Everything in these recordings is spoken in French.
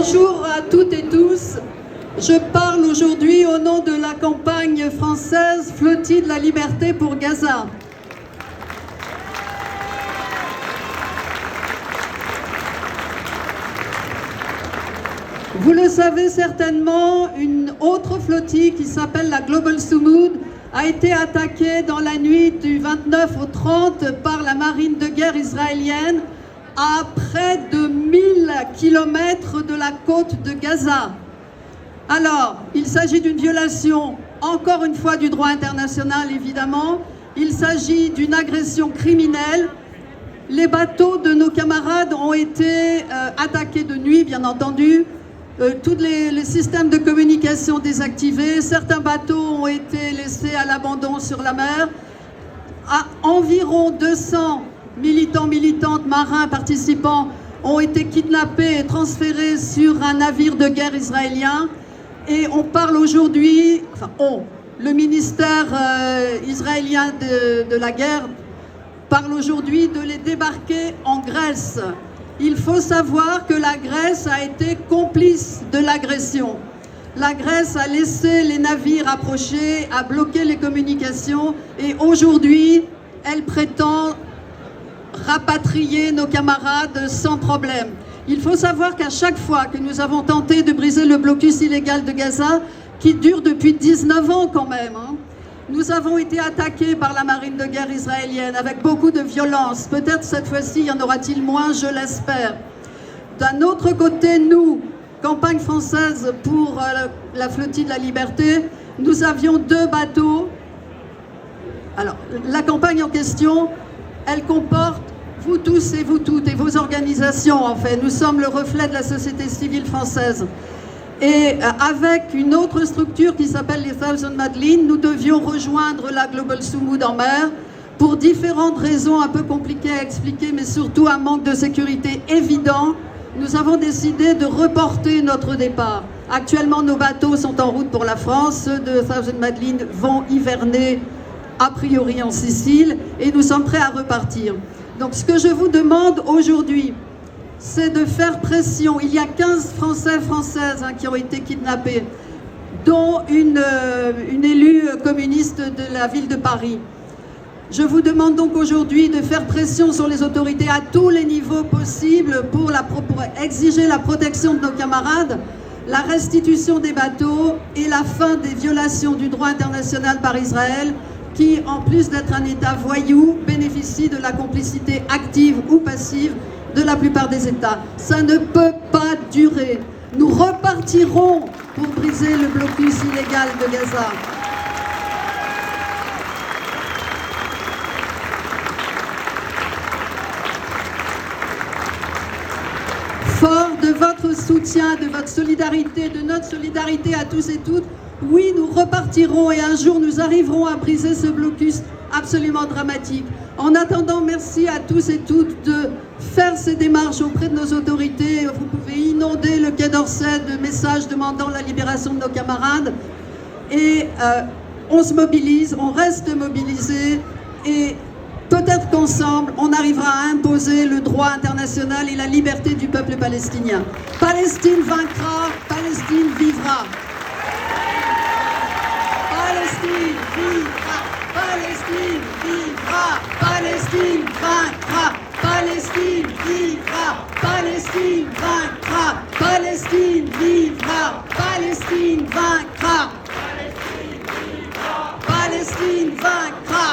Bonjour à toutes et tous. Je parle aujourd'hui au nom de la campagne française Flottille de la liberté pour Gaza. Vous le savez certainement, une autre flottille qui s'appelle la Global Sumud a été attaquée dans la nuit du 29 au 30 par la marine de guerre israélienne à près de 1000 kilomètres de la côte de Gaza. Alors, il s'agit d'une violation, encore une fois, du droit international, évidemment. Il s'agit d'une agression criminelle. Les bateaux de nos camarades ont été attaqués de nuit, bien entendu. Tous les systèmes de communication désactivés. Certains bateaux ont été laissés à l'abandon sur la mer. Environ 200 militants, militantes, marins, participants ont été kidnappés et transférés sur un navire de guerre israélien. Et on parle aujourd'hui, le ministère israélien de la guerre parle aujourd'hui de les débarquer en Grèce. Il faut savoir que la Grèce a été complice de l'agression. La Grèce a laissé les navires approcher, a bloqué les communications et aujourd'hui, elle prétend rapatrier nos camarades sans problème. Il faut savoir qu'à chaque fois que nous avons tenté de briser le blocus illégal de Gaza, qui dure depuis 19 ans quand même, nous avons été attaqués par la marine de guerre israélienne avec beaucoup de violence. Peut-être cette fois-ci, il y en aura-t-il moins, je l'espère. D'un autre côté, nous, campagne française pour la flottille de la liberté, nous avions 2 bateaux. Alors, la campagne en question, elle comporte vous tous et vous toutes et vos organisations, en fait. Nous sommes le reflet de la société civile française. Et avec une autre structure qui s'appelle les Thousand Madeleine, nous devions rejoindre la Global Sumud en mer pour différentes raisons un peu compliquées à expliquer, mais surtout un manque de sécurité évident. Nous avons décidé de reporter notre départ. Actuellement, nos bateaux sont en route pour la France. Ceux de Thousand Madeleine vont hiverner a priori en Sicile et nous sommes prêts à repartir. Donc ce que je vous demande aujourd'hui, c'est de faire pression. Il y a 15 Français, Françaises qui ont été kidnappés, dont une élue communiste de la ville de Paris. Je vous demande donc aujourd'hui de faire pression sur les autorités à tous les niveaux possibles pour exiger la protection de nos camarades, la restitution des bateaux et la fin des violations du droit international par Israël, qui, en plus d'être un État voyou, bénéficie de la complicité active ou passive de la plupart des États. Ça ne peut pas durer. Nous repartirons pour briser le blocus illégal de Gaza. Fort de votre soutien, de votre solidarité, de notre solidarité à tous et toutes, oui, nous repartirons et un jour nous arriverons à briser ce blocus absolument dramatique. En attendant, merci à tous et toutes de faire ces démarches auprès de nos autorités. Vous pouvez inonder le Quai d'Orsay de messages demandant la libération de nos camarades. Et on se mobilise, on reste mobilisés et peut-être qu'ensemble, on arrivera à imposer le droit international et la liberté du peuple palestinien. Palestine vaincra, Palestine vivra. Palestine vivra, Palestine vivra, Palestine vaincra, Palestine vivra, Palestine vaincra, Palestine vivra, Palestine vaincra, Palestine vaincra.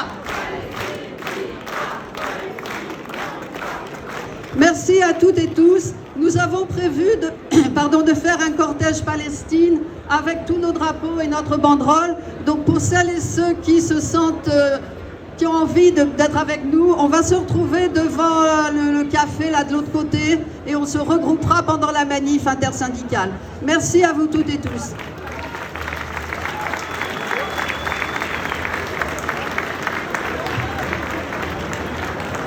Merci à toutes et tous. Nous avons prévu de faire un cortège Palestine avec tous nos drapeaux et notre banderole. Donc pour celles et ceux qui se sentent, qui ont envie d'être avec nous, on va se retrouver devant le café là de l'autre côté et on se regroupera pendant la manif intersyndicale. Merci à vous toutes et tous.